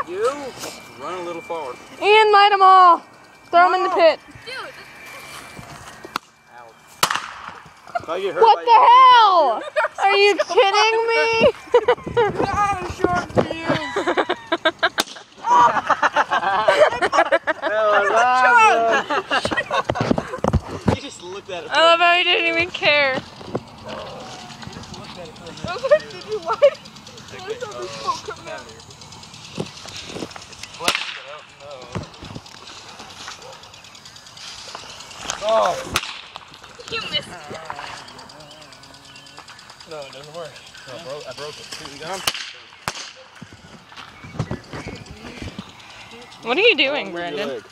You run a little far. Ian, light them all. Throw them in the pit. Dude. What the hell? Are you kidding me? Not a short view. You just looked at it. I love how he didn't even care. I was like, did you light it? I saw the smoke coming out. Oh. You missed it. No, it doesn't work. No, I broke it. You got 'em? What are you doing, Brandon?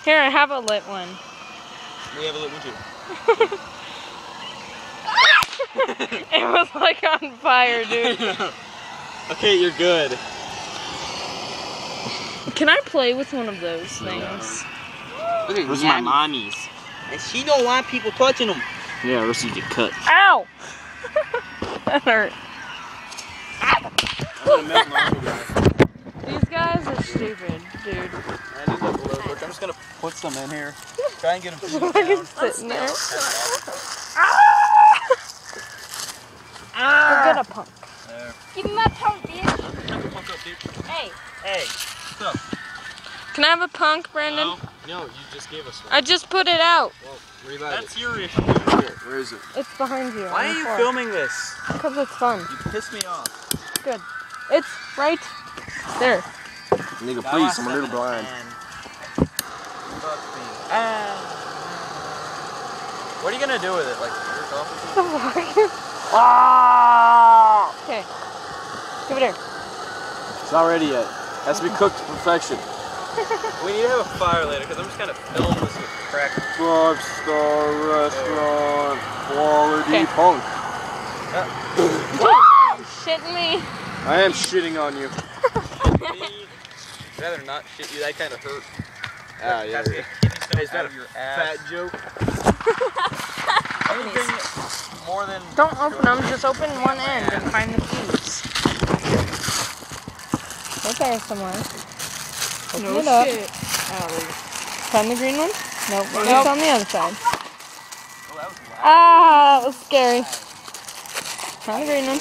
Here, I have a lit one. We have a lit one too. It was like on fire, dude. Okay, you're good. Can I play with one of those things? Look at those are my mommies. And she don't want people touching them. Yeah, or else you get cut. Ow! That hurt. These guys are stupid, dude. I'm just gonna put some in here. Try and get them Look at him sitting there. We're gonna punk. There. Give me my punk, bitch. Punk up, dude. Hey. Hey. What's up? Can I have a punk, Brandon? No, you just gave us one. I just put it out. Well, that's your issue. Where is it? It's behind you. Why are you filming this? Because it's fun. You piss me off. Good. It's right there. Nigga, please, I'm a little blind. What are you gonna do with it? Like, jerk off or something? Okay. Give it here. It's not ready yet. Has to be cooked to perfection. We need to have a fire later because I'm just kind of filling this with crackers. 5-star restaurant, quality punk. You're shitting me. I am shitting on you. I'd rather not shit you. That kind of hurt. Ah, yeah. Is that your fat joke? Anything more than... Don't open them. Just open one end and find the keys. Right there somewhere. Open it up. Shit. Find the green one? Nope. It's on the other side. Ah, that was scary. Find the green one.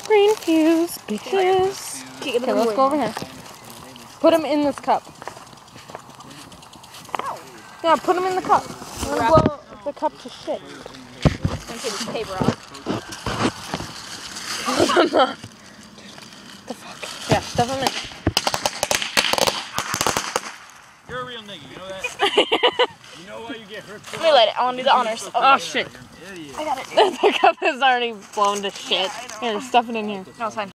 Green fuse, bitches. Okay, let's go over here. Put them in this cup. Yeah, put them in the cup. I'm gonna blow the cup to shit. I'm gonna take this paper off. Hold them up. The fuck? Yeah, stuff them in. You're a real nigga, you know that? You know why you get hurt? Let me light it. I want to do the honors. Oh shit. I got it. The cup is already blown to shit. Here, stuff it in here. No, it's fine.